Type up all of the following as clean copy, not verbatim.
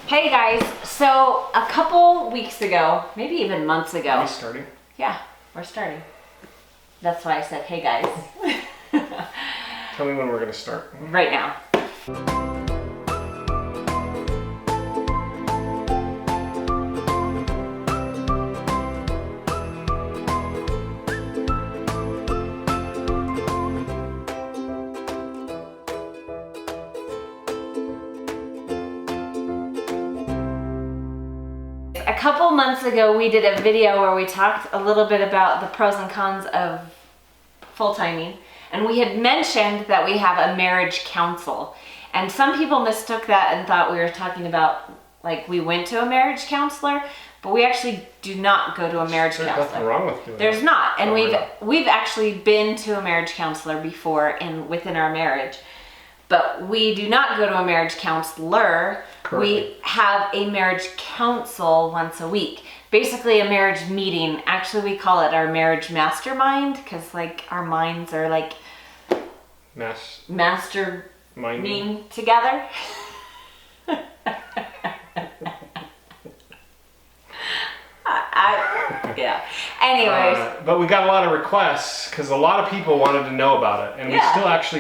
Hey guys, so a couple weeks ago, maybe even months ago. Are we starting? Yeah, we're starting. That's why I said, hey guys. Tell me when we're going to start. Right now. A couple months ago, we did a video where we talked a little bit about the pros and cons of full-timing. And we had mentioned that we have a marriage counsel. And some people mistook that and thought we were talking about, like, we went to a marriage counselor, but we actually do not go to a marriage counselor. There's nothing wrong with doing There's that. not. And Don't we've actually been to a marriage counselor before within our marriage. But we do not go to a marriage counselor. Correct. We have a marriage counsel once a week. Basically a marriage meeting. Actually, we call it our marriage mastermind because like our minds are like masterminding together. Yeah. Anyways. But we got a lot of requests because a lot of people wanted to know about it. And we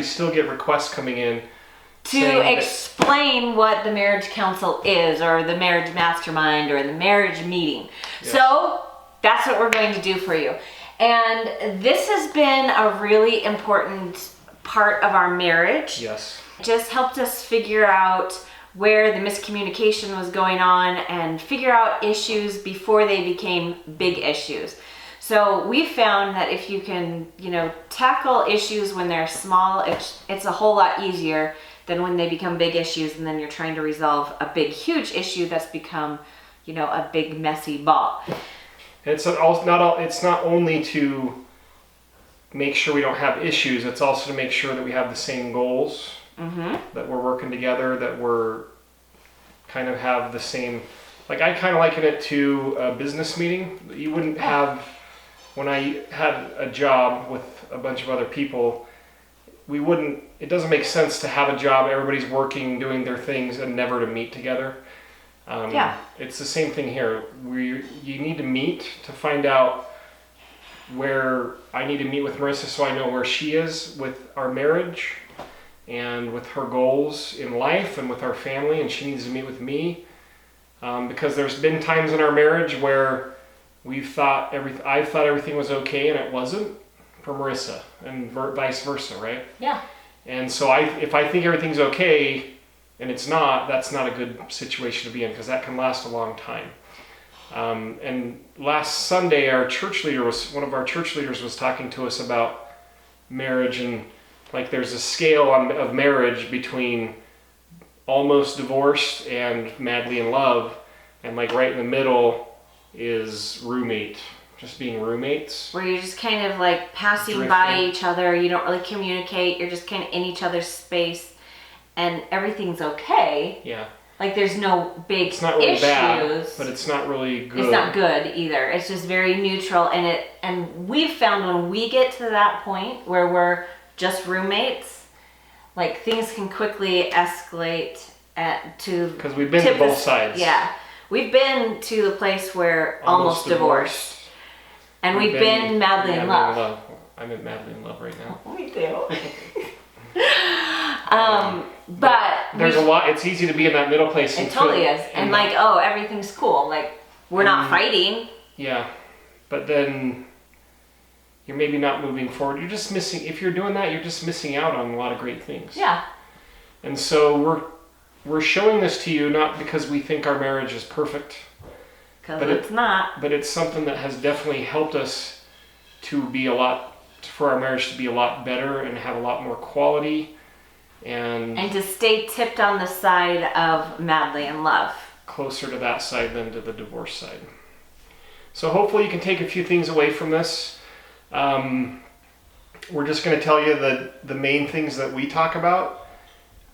still get requests coming in to explain what the marriage counsel is, or the marriage mastermind, or the marriage meeting. Yes. So that's what we're going to do for you. And this has been a really important part of our marriage. Yes. It just helped us figure out where the miscommunication was going on and figure out issues before they became big issues. So we found that if you can, tackle issues when they're small, it's a whole lot easier than when they become big issues and then you're trying to resolve a big, huge issue that's become, a big, messy ball. It's not only to make sure we don't have issues, it's also to make sure that we have the same goals, that we're working together, that we're kind of have the same, like I kind of liken it to a business meeting. You wouldn't have, when I had a job with a bunch of other people, it doesn't make sense to have a job, everybody's working, doing their things, and never to meet together. It's the same thing here. You need to meet to find out where I need to meet with Marissa so I know where she is with our marriage and with her goals in life and with our family, and she needs to meet with me because there's been times in our marriage where I thought everything was okay and it wasn't for Marissa, and vice versa, right? Yeah. And so if I think everything's okay and it's not, that's not a good situation to be in because that can last a long time. And last Sunday, one of our church leaders was talking to us about marriage, and like there's a scale of marriage between almost divorced and madly in love, and like right in the middle is roommate. Just being roommates. Where you're just kind of like passing by each other. You don't really communicate. You're just kind of in each other's space and everything's okay. Yeah. Like there's no big issues. It's not really bad, but it's not really good. It's not good either. It's just very neutral. And we've found when we get to that point where we're just roommates, like things can quickly escalate because we've been to both sides. Yeah. We've been to the place where almost divorced. And we've been madly in love. I'm in madly in love right now. Me too. But there's a lot. It's easy to be in that middle place. It totally is. And like, everything's cool. Like, we're not fighting. Yeah. But then you're maybe not moving forward. You're just missing. If you're doing that, you're just missing out on a lot of great things. Yeah. And so we're showing this to you not because we think our marriage is perfect. Because it's not. But it's something that has definitely helped us for our marriage to be a lot better and have a lot more quality. And to stay tipped on the side of madly in love. Closer to that side than to the divorce side. So hopefully you can take a few things away from this. We're just going to tell you the main things that we talk about.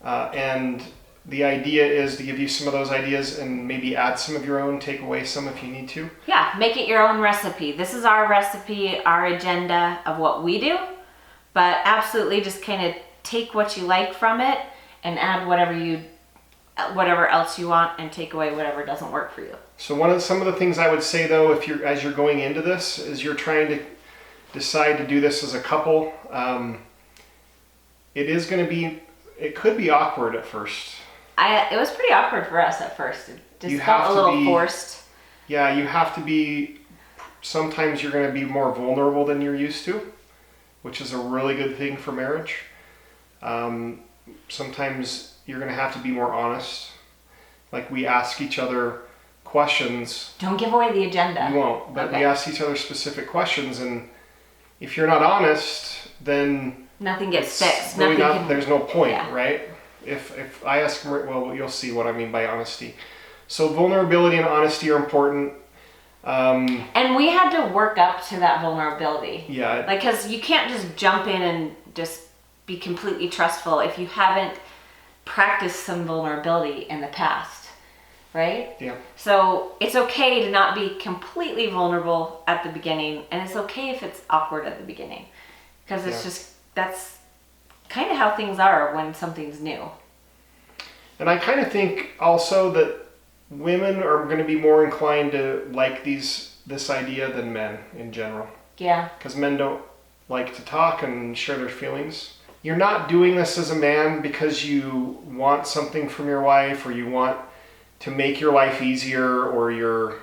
And the idea is to give you some of those ideas and maybe add some of your own, take away some if you need to. Yeah, make it your own recipe. This is our recipe, our agenda of what we do. But absolutely just kind of take what you like from it and add whatever you whatever else you want and take away whatever doesn't work for you. So some of the things I would say though, as you're going into this, is you're trying to decide to do this as a couple. It could be awkward at first. It was pretty awkward for us at first. It just You felt have a to little be- forced. Yeah, you have to be, sometimes you're going to be more vulnerable than you're used to, which is a really good thing for marriage. Sometimes you're going to have to be more honest. Like we ask each other questions. Don't give away the agenda. You won't, but Okay. we ask each other specific questions, and if you're not honest, then Nothing gets it's fixed. really Nothing not, can. there's no point, Yeah. right? If I ask, well, you'll see what I mean by honesty. So vulnerability and honesty are important. And we had to work up to that vulnerability. Yeah, Like, because you can't just jump in and just be completely trustful if you haven't practiced some vulnerability in the past, right? yeah, So it's okay to not be completely vulnerable at the beginning, and it's okay if it's awkward at the beginning, because it's Yeah. just, that's kind of how things are when something's new. and I kind of think also that women are going to be more inclined to like this idea than men in general, Yeah. because men don't like to talk and share their feelings. You're not doing this as a man because you want something from your wife, or you want to make your life easier, or you're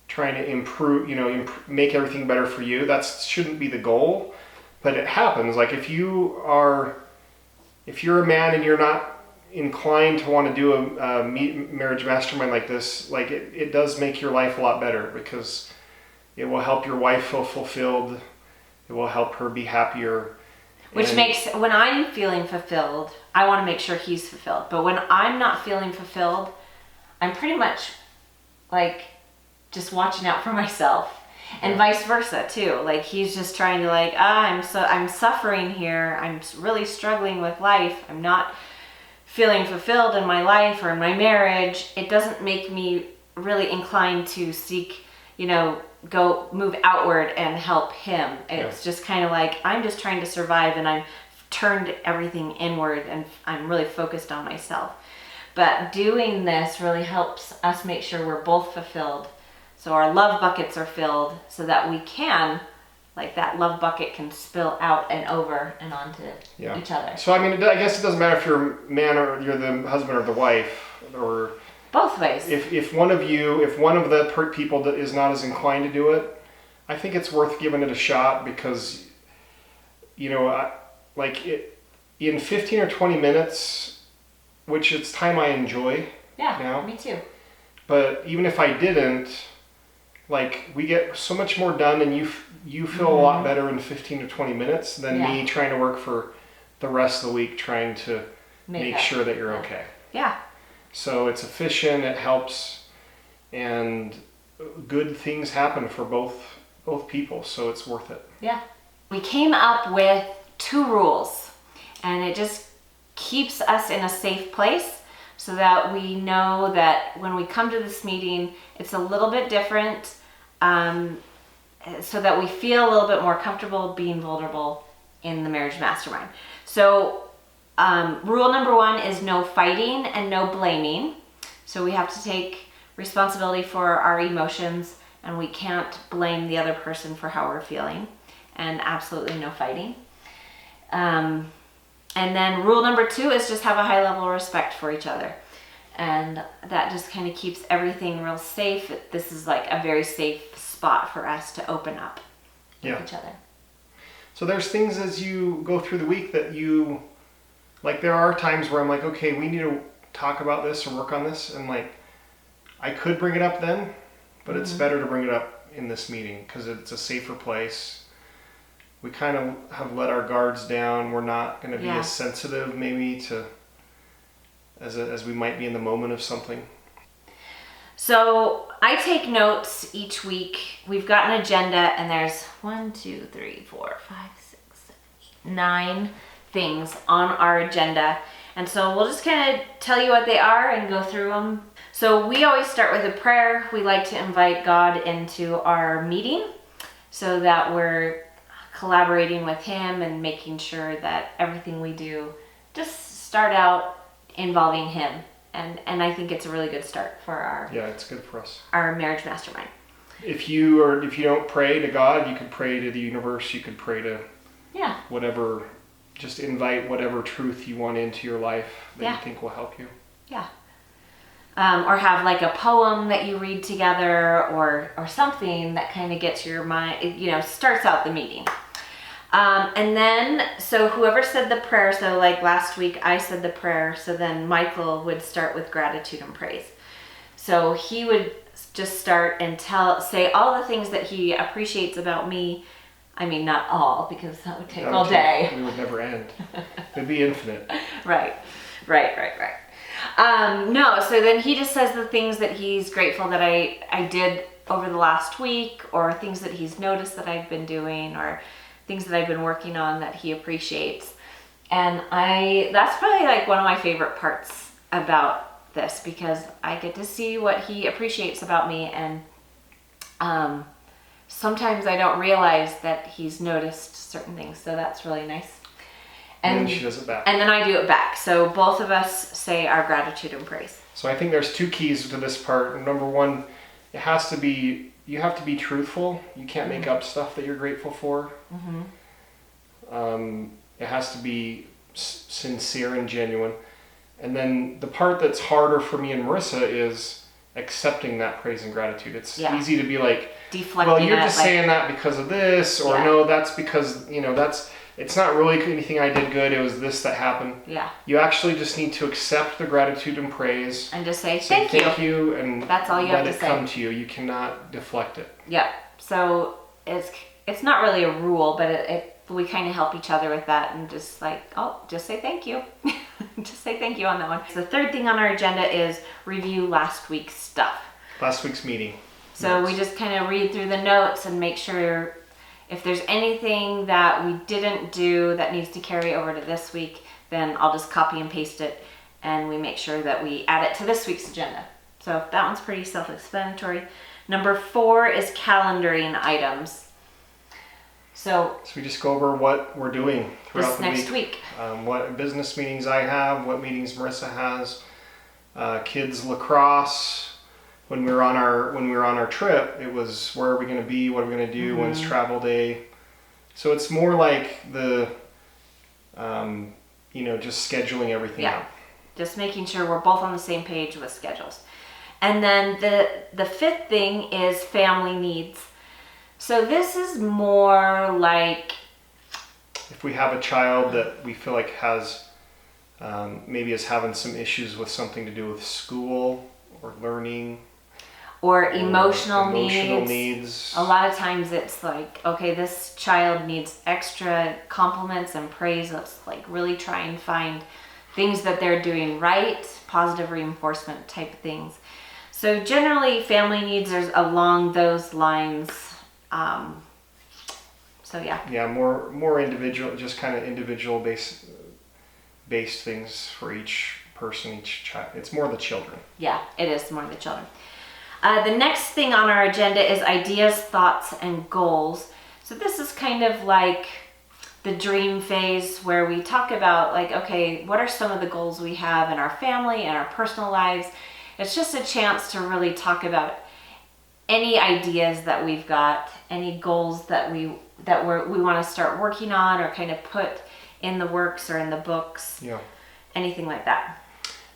trying to improve, make everything better for you. That shouldn't be the goal, but it happens. Like if you're a man and you're not inclined to want to do a marriage mastermind like this, like it does make your life a lot better, because it will help your wife feel fulfilled. It will help her be happier. Which And- makes, when I'm feeling fulfilled, I want to make sure he's fulfilled. But when I'm not feeling fulfilled, I'm pretty much like just watching out for myself, and vice versa too. Like he's just trying to I'm suffering here. I'm really struggling with life. I'm not feeling fulfilled in my life or in my marriage. It doesn't make me really inclined to seek, go move outward and help him. It's just kind of like, I'm just trying to survive, and I've turned everything inward, and I'm really focused on myself. But doing this really helps us make sure we're both fulfilled. So our love buckets are filled, so that we can, like that love bucket can spill out and over and onto each other. So I mean, I guess it doesn't matter if you're a man or you're the husband or the wife, or Both ways. if one of the people that is not as inclined to do it, I think it's worth giving it a shot, because in 15 or 20 minutes, which it's time I enjoy. Yeah, now. me too. But even if I didn't, like, we get so much more done, and you feel a lot better in 15 to 20 minutes than me trying to work for the rest of the week trying to make sure that you're okay. Yeah. So it's efficient, it helps, and good things happen for both people, so it's worth it. Yeah. We came up with 2 rules, and it just keeps us in a safe place, so that we know that when we come to this meeting, it's a little bit different, so that we feel a little bit more comfortable being vulnerable in the marriage mastermind. So rule number 1 is no fighting and no blaming. So we have to take responsibility for our emotions, and we can't blame the other person for how we're feeling, and absolutely no fighting. And then rule number 2 is just have a high level of respect for each other. And that just kind of keeps everything real safe. This is like a very safe spot for us to open up with each other. So there's things as you go through the week that there are times where I'm like, okay, we need to talk about this or work on this. And like, I could bring it up then, but it's better to bring it up in this meeting, because it's a safer place. We kind of have let our guards down. We're not going to be as sensitive maybe as we might be in the moment of something. So I take notes each week. We've got an agenda, and there's 9 things on our agenda. And so we'll just kind of tell you what they are and go through them. So we always start with a prayer. We like to invite God into our meeting, so that we're collaborating with him and making sure that everything we do just start out involving him And I think it's a really good start for Yeah, it's good for us. our marriage mastermind. If you don't pray to God, you could pray to the universe. You could pray to Yeah. whatever. Just invite whatever truth you want into your life that Yeah. you think will help you. Yeah. Or have like a poem that you read together, or something that kind of gets your mind, starts out the meeting. And then, so whoever said the prayer, so like last week I said the prayer, so then Michael would start with gratitude and praise. So he would just start and say all the things that he appreciates about me. I mean, not all, because that would take all day. We would never end. It'd be infinite. Right. No, so then he just says the things that he's grateful that I did over the last week, or things that he's noticed that I've been doing, or things that I've been working on that he appreciates. And that's probably like one of my favorite parts about this, because I get to see what he appreciates about me, and sometimes I don't realize that he's noticed certain things, so that's really nice. And then she does it back. And then I do it back. So both of us say our gratitude and praise. So I think there's two keys to this part. Number one, you have to be truthful. You can't make up stuff that you're grateful for. Mm-hmm. It has to be sincere and genuine. And then the part that's harder for me and Marissa is accepting that praise and gratitude. It's easy to be like, deflecting. well, you're just saying that because of this, or no, that's because, it's not really anything I did good. It was this that happened. Yeah. You actually just need to accept the gratitude and praise. And just say thank you. And that's all you have to say. Let it come to you. You cannot deflect it. Yeah. So it's not really a rule, but we kind of help each other with that, and just like, just say thank you. Just say thank you on that one. So the third thing on our agenda is review last week's stuff. Last week's meeting. So we just kind of read through the notes and make sure if there's anything that we didn't do that needs to carry over to this week, then I'll just copy and paste it, and we make sure that we add it to this week's agenda. So that one's pretty self-explanatory. Number 4 is calendaring items. So we just go over what we're doing throughout the next week. What business meetings I have, what meetings Marissa has, kids lacrosse. When we were on our trip, it was where are we going to be, what are we going to do, when's travel day. So it's more like the, just scheduling everything out. Just making sure we're both on the same page with schedules. And then the fifth thing is family needs. So this is more like, if we have a child that we feel like has, maybe is having some issues with something to do with school or learning. Or emotional needs. A lot of times it's like, okay, this child needs extra compliments and praise. Let's like really try and find things that they're doing right, positive reinforcement type of things. So generally family needs are along those lines. Yeah, more individual, just kind of individual based things for each person, each child. It's more the children. Yeah, it is more the children. The next thing on our agenda is ideas, thoughts, and goals. So this is kind of like the dream phase, where we talk about like, okay, what are some of the goals we have in our family and our personal lives? It's just a chance to really talk about any ideas that we've got, any goals that we want to start working on, or kind of put in the works or in the books. Yeah. Anything like that.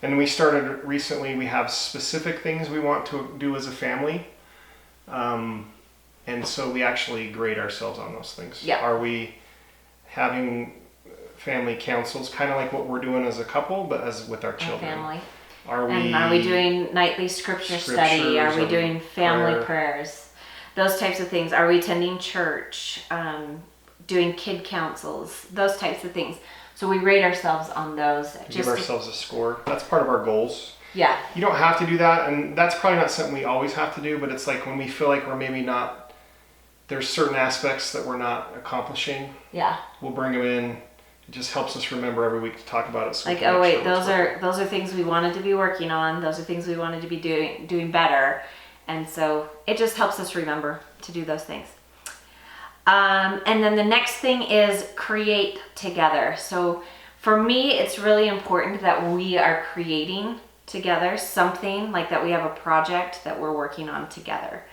And we started recently, we have specific things we want to do as a family. And so we actually grade ourselves on those things. Yeah. Are we having family councils, kind of like what we're doing as a couple, but as with our children? Family. Are we doing nightly scripture study? Are we doing family prayers? Those types of things. Are we attending church? Doing kid councils? Those types of things. So we rate ourselves on those. Give ourselves a score. That's part of our goals. Yeah. You don't have to do that, and that's probably not something we always have to do, but it's like when we feel like we're maybe not, there's certain aspects that we're not accomplishing. Yeah. We'll bring them in. It just helps us remember every week to talk about it. So like, oh wait, those are things we wanted to be working on. Those are things we wanted to be doing better. And so it just helps us remember to do those things. And then the next thing is create together. So for me, it's really important that we are creating together, something like that we have a project that we're working on together.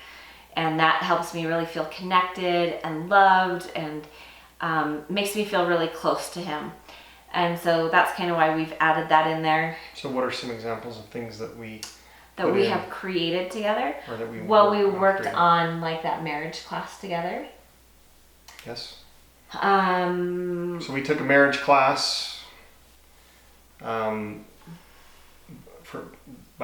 And that helps me really feel connected and loved, and makes me feel really close to him. And so that's kind of why we've added that in there. So what are some examples of things that we have created together? Or that we worked on like that marriage class together. Yes. So we took a marriage class by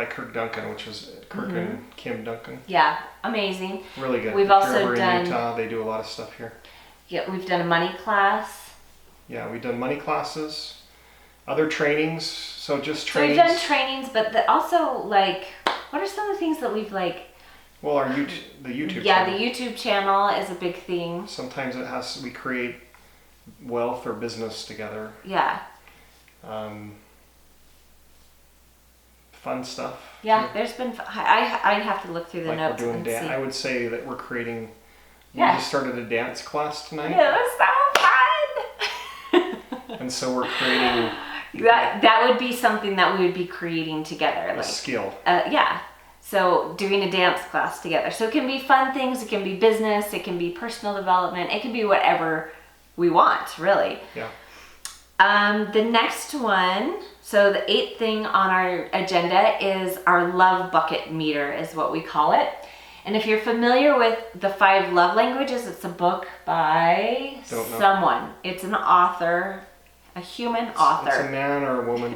Kirk Duncan, which is Kirk and Kim Duncan. Yeah, amazing. Really good. We've also done in Utah. They do a lot of stuff here. Yeah, we've done a money class. Yeah, we've done money classes, other trainings. So just trainings. So we've done trainings, but also like, what are some of the things that we've like? Well, the YouTube. Yeah, channel. the YouTube channel is a big thing. Sometimes we create wealth or business together. Yeah. Fun stuff. Yeah, there's been. I'd have to look through the notes we're doing and see. I would say that we're creating. Yeah. We just started a dance class tonight. Yeah, it was so fun. And so we're creating. That would be something that we would be creating together. A skill. Yeah. So doing a dance class together. So it can be fun things. It can be business. It can be personal development. It can be whatever we want, really. Yeah. The next one, so the 8th thing on our agenda is our love bucket meter, is what we call it. And if you're familiar with the 5 love languages, it's a book by someone. It's an author, a human author. It's a man or a woman.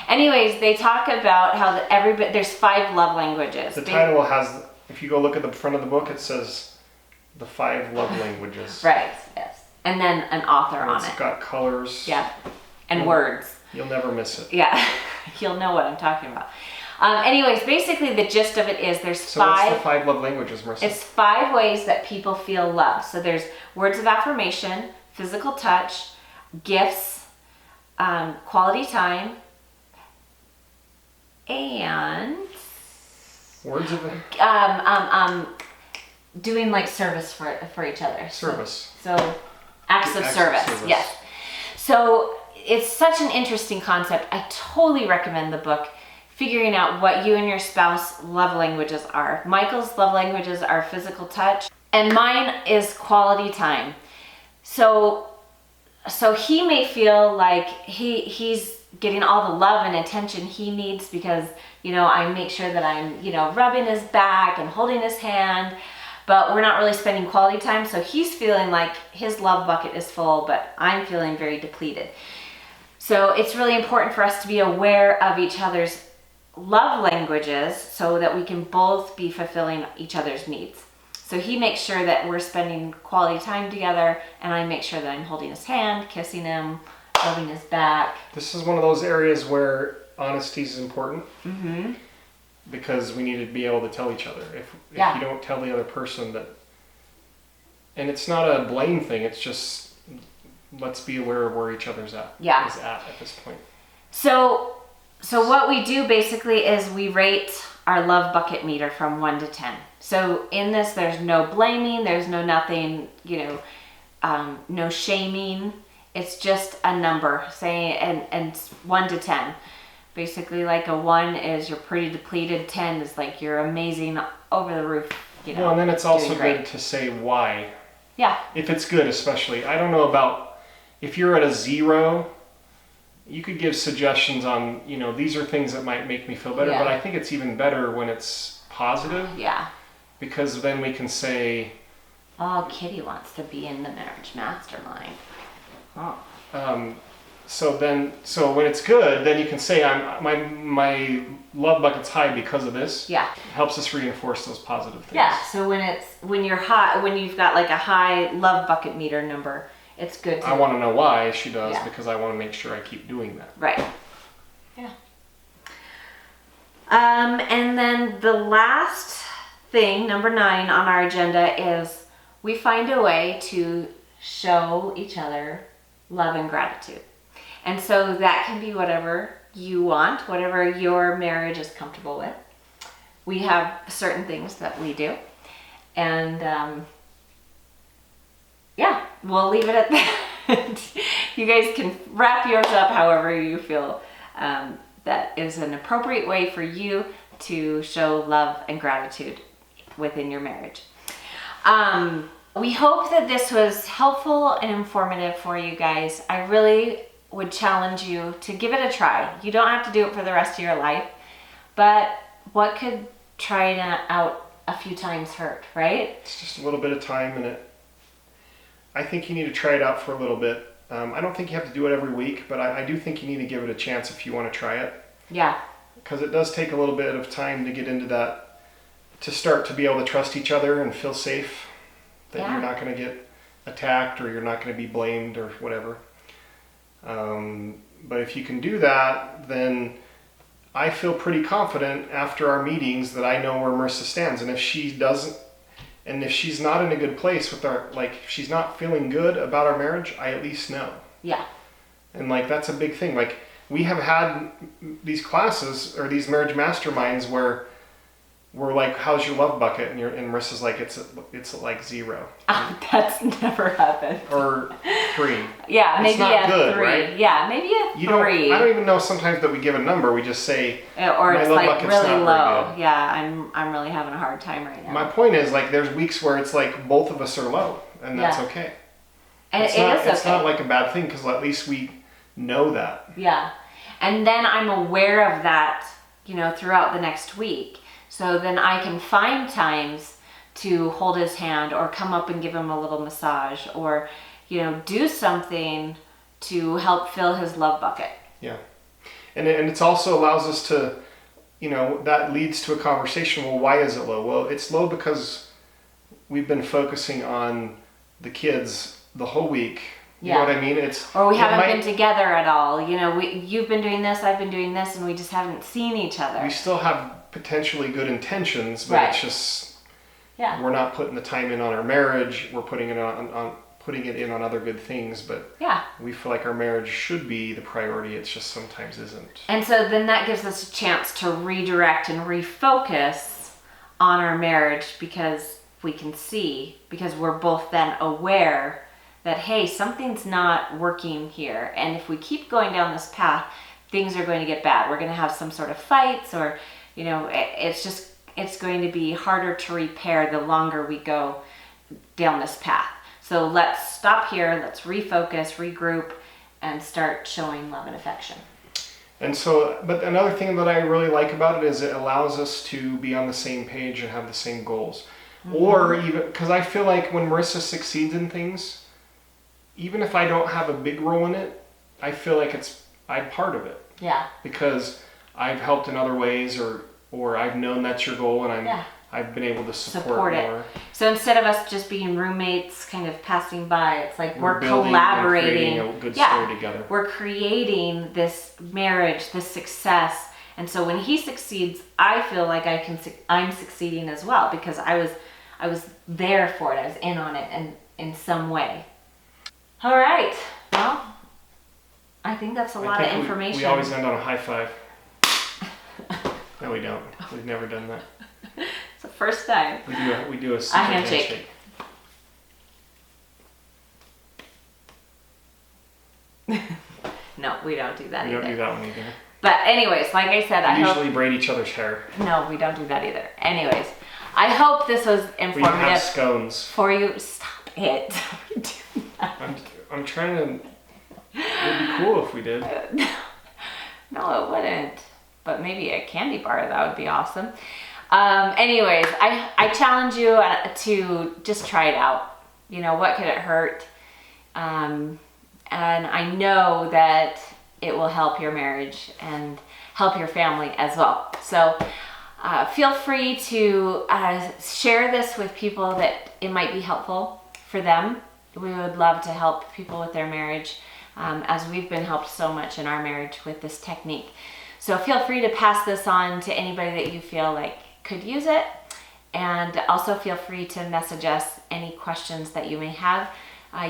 Anyways, they talk about how there's 5 love languages. The title has, if you go look at the front of the book, it says the 5 love languages. Right, yes. And then an author on it. It's got colors. Yeah, and words. You'll never miss it. Yeah, you'll know what I'm talking about. Anyways, basically the gist of it is there's 5. So what's the 5 love languages, Marissa? It's 5 ways that people feel loved. So there's words of affirmation, physical touch, gifts, quality time, and words of doing like service for each other. Service. So acts of service. Yes. So it's such an interesting concept. I totally recommend the book, figuring out what you and your spouse love languages are. Michael's love languages are physical touch, and mine is quality time. So he may feel like he's getting all the love and attention he needs because, I make sure that I'm, rubbing his back and holding his hand, but we're not really spending quality time. So he's feeling like his love bucket is full, but I'm feeling very depleted. So it's really important for us to be aware of each other's love languages so that we can both be fulfilling each other's needs. So he makes sure that we're spending quality time together, and I make sure that I'm holding his hand, kissing him, rubbing his back. This is one of those areas where honesty is important. Mm-hmm. Because we need to be able to tell each other. If you don't tell the other person that, and it's not a blame thing, it's just let's be aware of where each other's at. Yeah. Is at this point. So what we do basically is we rate our love bucket meter from 1 to 10. So in this, there's no blaming, there's no nothing, no shaming. It's just a number saying, and 1 to 10. Basically, like a 1 is you're pretty depleted, 10 is like you're amazing, over the roof, Well, and then it's also good to say why. Yeah. If it's good, especially. I don't know about, if you're at a 0, you could give suggestions on, these are things that might make me feel better, but I think it's even better when it's positive. Yeah. Because then we can say, oh, Kitty wants to be in the marriage mastermind. Oh. So when it's good, then you can say my love bucket's high because of this. Yeah. It helps us reinforce those positive things. Yeah. So when you've got like a high love bucket meter number, it's good. I want to know why she does because I want to make sure I keep doing that. Right. Yeah. And then the last thing, number 9 on our agenda, is we find a way to show each other love and gratitude. And so that can be whatever you want, whatever your marriage is comfortable with. We have certain things that we do. And we'll leave it at that. You guys can wrap yours up however you feel that is an appropriate way for you to show love and gratitude within your marriage. We hope that this was helpful and informative for you guys. I really would challenge you to give it a try. You don't have to do it for the rest of your life, but what could trying it out a few times hurt, right? It's just a little bit of time, and I think you need to try it out for a little bit. I don't think you have to do it every week, but I do think you need to give it a chance if you want to try it. Yeah. Because it does take a little bit of time to get into that, to start to be able to trust each other and feel safe that you're not going to get attacked or you're not going to be blamed or whatever. But if you can do that, then I feel pretty confident after our meetings that I know where Marissa stands. And if she doesn't, and if she's not in a good place with our, like, if she's not feeling good about our marriage, I at least know. Yeah. And like, that's a big thing. Like, we have had these classes or these marriage masterminds where we're like, how's your love bucket? And Marissa's like, it's like 0. That's never happened. Or 3. Yeah, maybe it's not a good, 3. right? Yeah, maybe a 3. I don't even know sometimes that we give a number. We just say, or my it's love like bucket's really not low. very good. Yeah, I'm really having a hard time right now. My point is, like, there's weeks where it's like both of us are low, and that's okay. And it's okay. Not like a bad thing, because at least we know that. Yeah. And then I'm aware of that, throughout the next week. So then I can find times to hold his hand or come up and give him a little massage or, do something to help fill his love bucket. Yeah. And it also allows us to, that leads to a conversation. Well, why is it low? Well, it's low because we've been focusing on the kids the whole week. You know what I mean? Or we haven't been together at all. You've been doing this, I've been doing this, and we just haven't seen each other. We still have potentially good intentions, but it's just we're not putting the time in on our marriage. We're putting it in on other good things, but we feel like our marriage should be the priority. It's just sometimes isn't. And so then that gives us a chance to redirect and refocus on our marriage because we can see, because we're both then aware that, hey, something's not working here. And if we keep going down this path, things are going to get bad. We're going to have some sort of fights or, it's going to be harder to repair the longer we go down this path. So let's stop here. Let's refocus, regroup, and start showing love and affection. And so, but another thing that I really like about it is it allows us to be on the same page and have the same goals. Mm-hmm. Or even, because I feel like when Marissa succeeds in things, even if I don't have a big role in it, I feel like I'm part of it. Yeah. Because I've helped in other ways or I've known that's your goal and I've been able to support it more. So instead of us just being roommates kind of passing by, it's like we're And collaborating. creating a good story together. We're creating this marriage, this success. And so when he succeeds, I feel like I'm succeeding as well because I was there for it. I was in on it and in some way. All right. Well, I think that's a lot of information. We always end on a high five. No, we don't. We've never done that. It's the first time. We do a secret handshake. No, we don't do that either. We don't do that one either. But anyways, like I said, we usually braid each other's hair. No, we don't do that either. Anyways, I hope this was informative. We have scones. For you. Stop it. I'm trying to... It would be cool if we did. No, it wouldn't. But maybe a candy bar, that would be awesome. Anyways, I challenge you to just try it out. What could it hurt? And I know that it will help your marriage and help your family as well. So feel free to share this with people that it might be helpful for them. We would love to help people with their marriage as we've been helped so much in our marriage with this technique. So feel free to pass this on to anybody that you feel like could use it. And also feel free to message us any questions that you may have.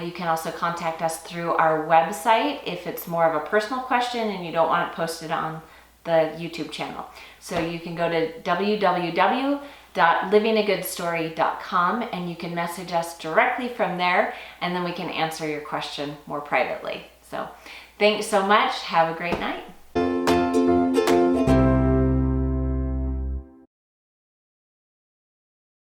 You can also contact us through our website if it's more of a personal question and you don't want it posted on the YouTube channel. So you can go to www.livingagoodsstory.com and you can message us directly from there and then we can answer your question more privately. So thanks so much. Have a great night.